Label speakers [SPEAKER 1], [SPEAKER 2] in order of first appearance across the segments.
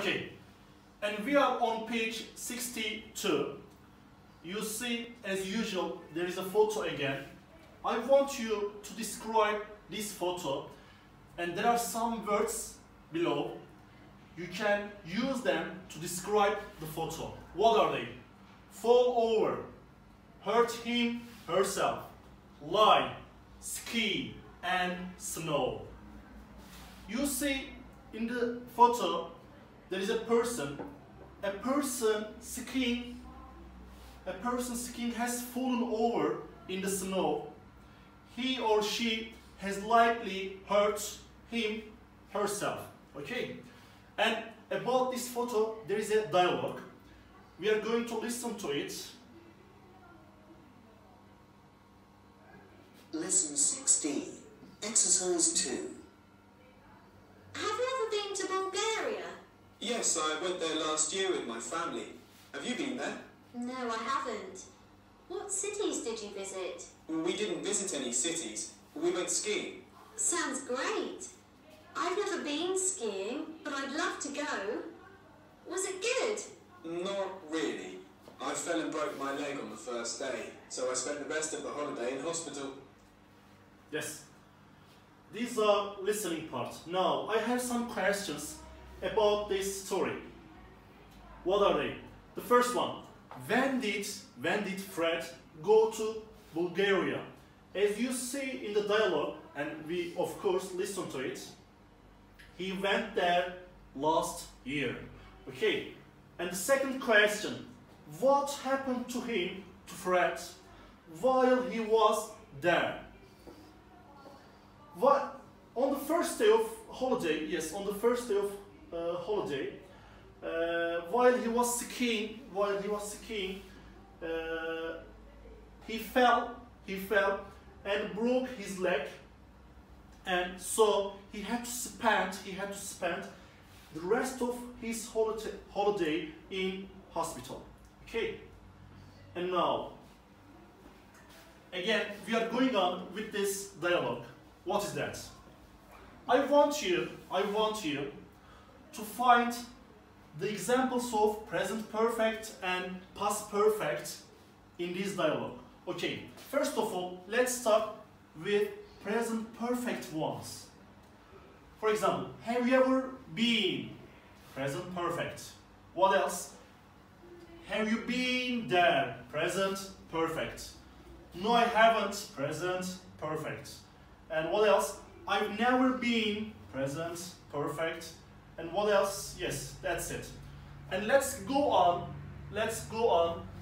[SPEAKER 1] Okay, and we are on page 62. You see, as usual, there is a photo again. I want you to describe this photo, and there are some words below. You can use them to describe the photo. What are they? Fall over, hurt him, herself, lie, ski, and snow. You see in the photo there is a person skiing. A person skiing has fallen over in the snow. He or she has likely hurt him, herself. Okay? And about this photo, there is a dialogue. We are going to listen to it.
[SPEAKER 2] Lesson 16, Exercise 2.
[SPEAKER 3] Have you ever been to Bulgaria?
[SPEAKER 4] Yes, I went there last year with my family. Have you been there?
[SPEAKER 3] No, I haven't. What cities did you visit?
[SPEAKER 4] We didn't visit any cities. We went skiing.
[SPEAKER 3] Sounds great. I've never been skiing, but I'd love to go. Was it good?
[SPEAKER 4] Not really. I fell and broke my leg on the first day, so I spent the rest of the holiday in hospital.
[SPEAKER 1] Yes. These are listening part. Now, I have some questions about this story. What are they? The first one. When did Fred go to Bulgaria? As you see in the dialogue, and we of course listen to it, he went there last year. Okay. And the second question. What happened to him, to Fred, while he was there? What, on the first day of holiday, yes, on the first day of holiday, while he was skiing, he fell and broke his leg, and so he had to spend the rest of his holiday in hospital. Okay, and now again we are going on with this dialogue. What is that? I want you to find the examples of present perfect and past perfect in this dialogue. Okay, first of all, let's start with present perfect ones. For example, have you ever been? Present perfect. What else? Have you been there? Present perfect. No, I haven't. Present perfect. And what else? I've never been. Present perfect. And what else? Yes, that's it. And let's go on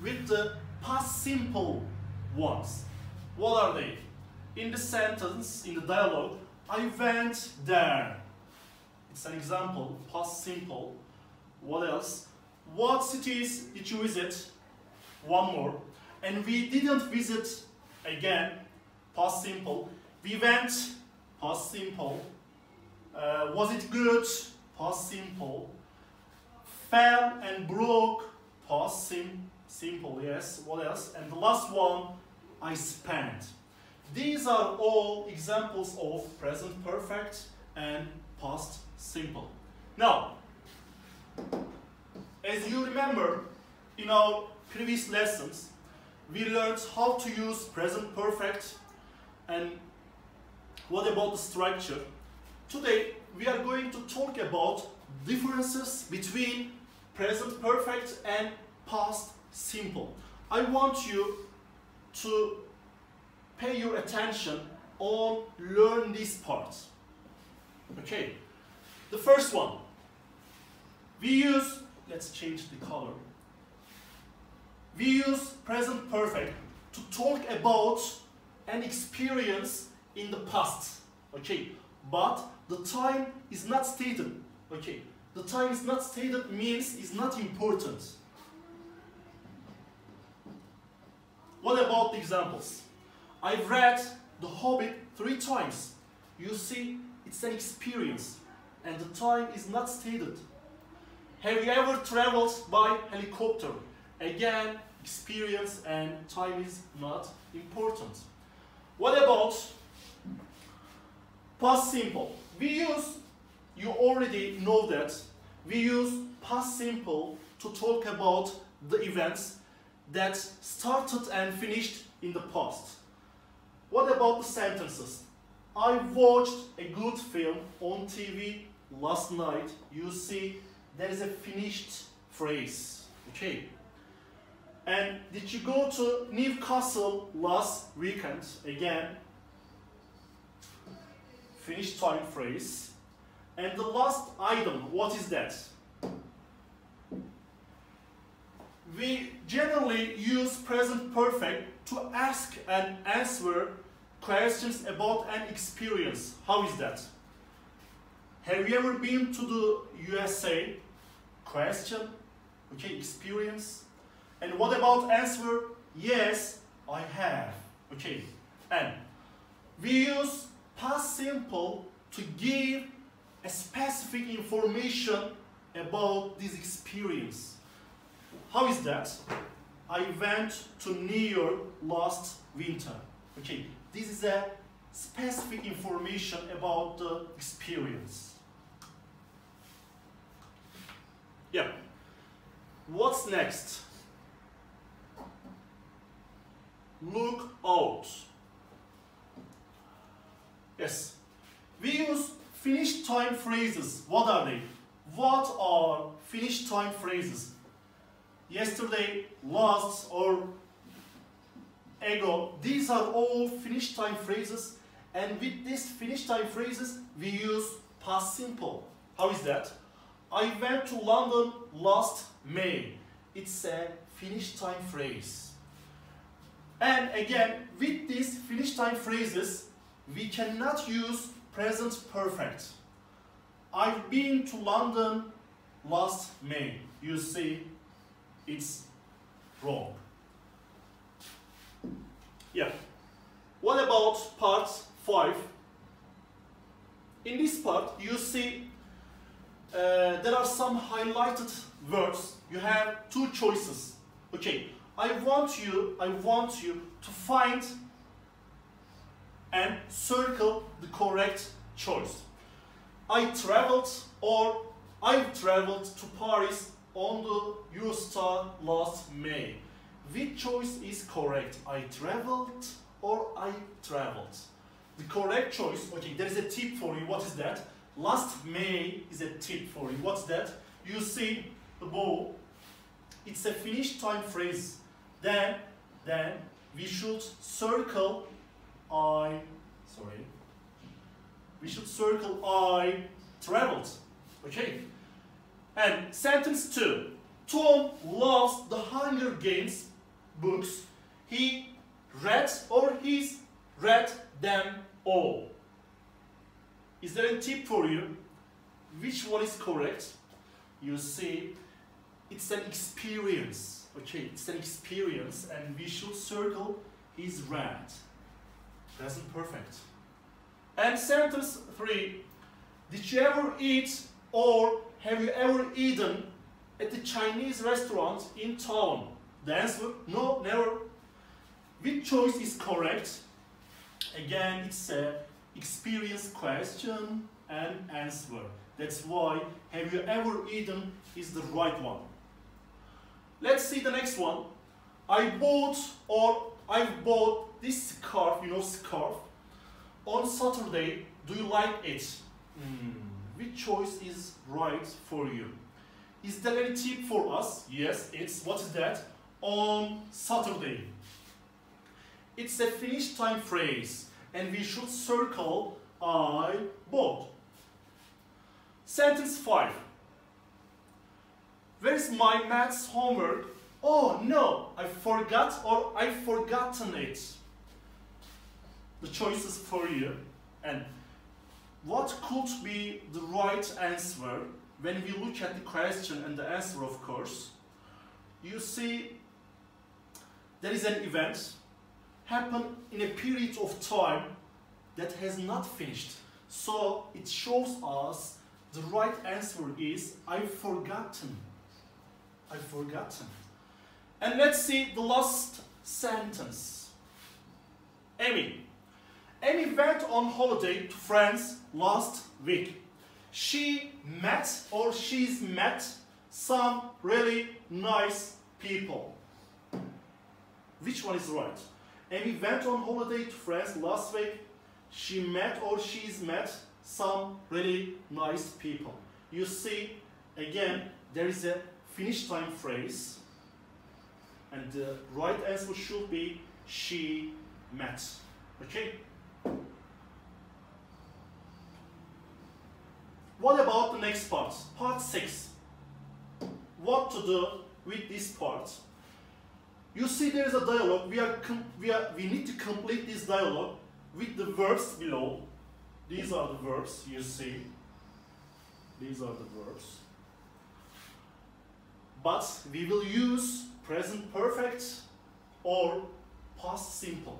[SPEAKER 1] with the past simple ones. What are they? In the sentence, in the dialogue, I went there. It's an example, past simple. What else? What cities did you visit? One more. And we didn't visit, again, past simple. We went, past simple. Was it good? Past simple. Fell and broke, past simple, yes. What else? And the last one, I spent. These are all examples of present perfect and past simple. Now, as you remember, in our previous lessons, we learned how to use present perfect and what about the structure. Today, we are going to talk about differences between present perfect and past simple. I want you to pay your attention on learn these parts. Okay, the first one. We use, let's change the color. We use present perfect to talk about an experience in the past. Okay, but the time is not stated. Okay, the time is not stated means it's not important. What about the examples? I've read The Hobbit 3 times. You see, it's an experience and the time is not stated. Have you ever traveled by helicopter? Again, experience and time is not important. What about past simple? We use, you already know that, we use past simple to talk about the events that started and finished in the past. What about the sentences? I watched a good film on TV last night. You see, there is a finished phrase. Okay. And did you go to Newcastle last weekend? Again, finished time phrase. And the last item, what is that? We generally use present perfect to ask and answer questions about an experience. How is that? Have you ever been to the USA? Question. Okay, experience. And what about answer? Yes, I have. Okay. And we use past simple to give a specific information about this experience. How is that? I went to New York last winter. Okay, this is a specific information about the experience. Yeah. What's next? Look out. Yes. We use finished time phrases. What are they? What are finished time phrases? Yesterday, last, or ago. These are all finished time phrases. And with these finished time phrases, we use past simple. How is that? I went to London last May. It's a finished time phrase. And again, with these finished time phrases, we cannot use present perfect. I've been to London last May. You see, it's wrong. Yeah. What about part 5? In this part, you see there are some highlighted words. You have two choices. Okay, I want you to find and circle the correct choice. I traveled, or I've traveled to Paris on the Eurostar last May. Which choice is correct? I traveled or I traveled? The correct choice, okay, there is a tip for you. What is that? Last May is a tip for you. What's that? You see the bow. It's a finished time phrase. Then we should circle we should circle I traveled. Okay? And sentence 2. Tom loves the Hunger Games books. He read or he's read them all. Is there a tip for you? Which one is correct? You see, it's an experience. Okay, it's an experience, and we should circle he's read. Present perfect. And sentence 3. Did you ever eat or have you ever eaten at the Chinese restaurant in town? The answer, no, never. Which choice is correct? Again, it's a experience question and answer. That's why have you ever eaten is the right one. Let's see the next one. I've bought this scarf, you know, scarf, on Saturday. Do you like it? Which choice is right for you? Is there any tip for us? Yes, it's, what is that? On Saturday. It's a finished time phrase, and we should circle I bought. Sentence 5. Where is my maths homework? Oh no, I forgot or I've forgotten it. The choices for you. And what could be the right answer when we look at the question and the answer, of course? You see, there is an event happen in a period of time that has not finished. So it shows us the right answer is I've forgotten. I've forgotten. And let's see the last sentence. Amy went on holiday to France last week. She met or she's met some really nice people. Which one is right? Amy went on holiday to France last week. She met or she's met some really nice people. You see, again, there is a finish time phrase. And the right answer should be she met. Okay? What about the next part? Part 6. What to do with this part? You see there is a dialogue. We need to complete this dialogue with the verbs below. These are the verbs you see. These are the verbs. But we will use present perfect or past simple.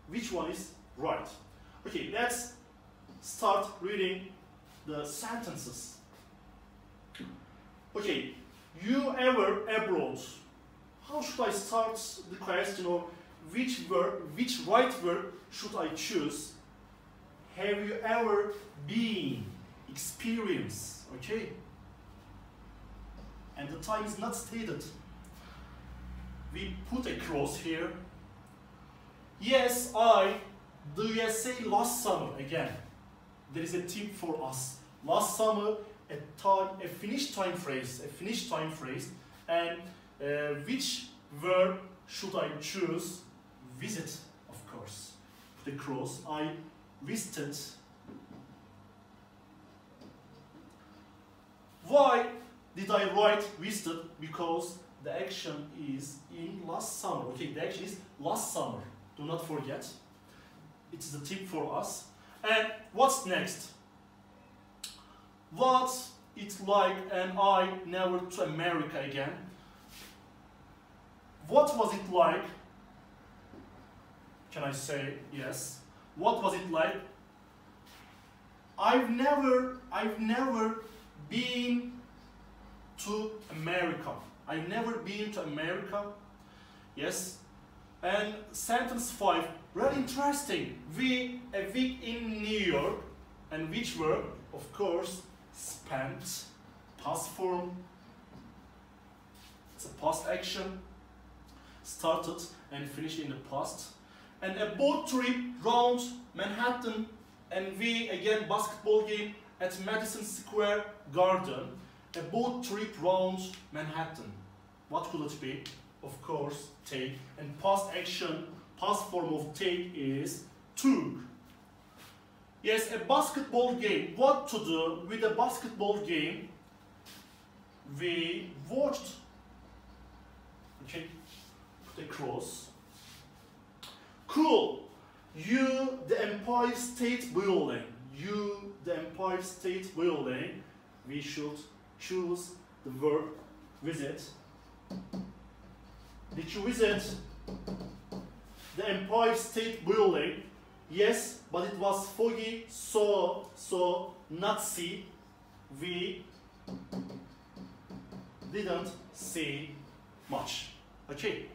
[SPEAKER 1] Which one is right? Okay, let's start reading the sentences. Okay, you ever abroad? How should I start the question, or which right verb should I choose? Have you ever been? Experience, okay? And the time is not stated. We put a cross here. Yes, I. Do you say last summer again? There is a tip for us. Last summer, a finish time phrase, and which verb should I choose? Visit, of course. The cross. I visited. Why did I write visited? Because the action is in last summer. Okay, the action is last summer. Do not forget. It's the tip for us. And what's next? What's it like and I never to America again? What was it like? Can I say yes? What was it like? I've never been to America. I've never been to America. Yes. And sentence 5, really interesting. A week in New York. And which verb? Of course, spent. Past form. It's a past action. Started and finished in the past. And a boat trip round Manhattan. And again, basketball game at Madison Square Garden. A boat trip round Manhattan. What could it be? Of course, take. And past action, past form of take is took. Yes, a basketball game. What to do with a basketball game? We watched. Okay, put a cross. Cool. You, the Empire State Building. You, the Empire State Building. We should choose the verb visit. Did you visit the Empire State Building? Yes, but it was foggy, so not see. We didn't see much. Okay.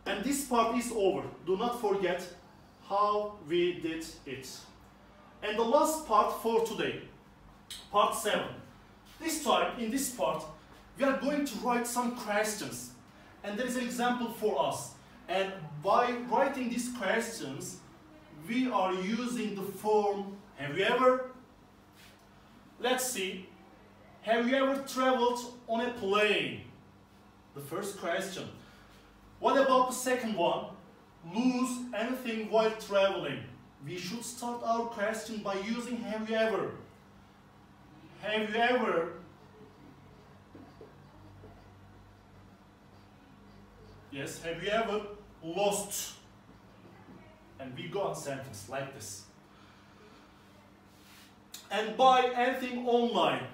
[SPEAKER 1] And this part is over. Do not forget how we did it. And the last part for today, part 7. This time, in this part, we are going to write some questions. And there is an example for us. And by writing these questions, we are using the form, have you ever? Let's see. Have you ever traveled on a plane? The first question. What about the second one? Lose anything while traveling. We should start our question by using have you ever? Have you ever Yes, have you ever lost? And we go on sentence like this. And by anything online,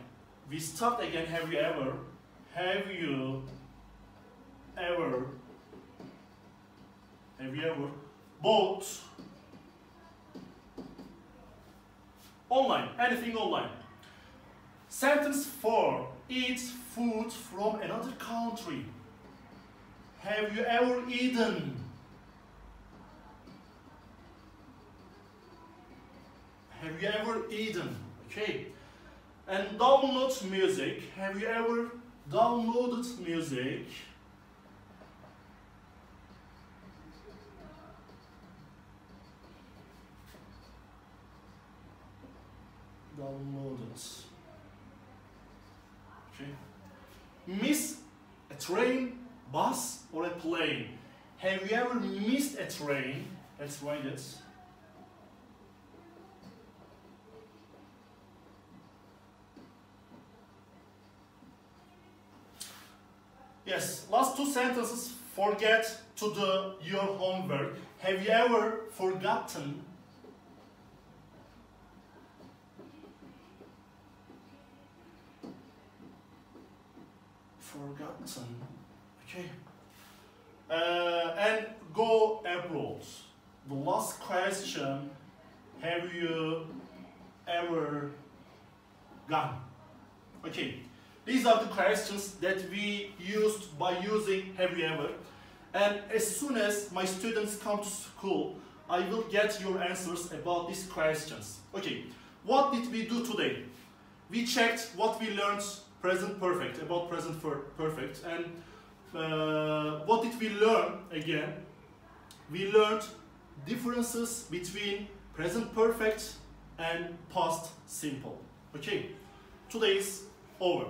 [SPEAKER 1] we start again, have you ever? Have you ever? Have you ever bought? Online, anything online. Sentence 4, eat food from another country. Have you ever eaten? Have you ever eaten? Okay. And download music. Have you ever downloaded music? Downloaded. Okay. Miss a train, bus, or a plane? Have you ever missed a train? Let's write it. Yes, last two sentences. Forget to do your homework. Have you ever forgotten? Forgotten. Okay. And go abroad. The last question. Have you ever gone? Okay. These are the questions that we used by using have you ever. And as soon as my students come to school, I will get your answers about these questions. Okay, what did we do today? We checked what we learned present perfect, about present perfect. And what did we learn again? We learned differences between present perfect and past simple. Okay, today is over.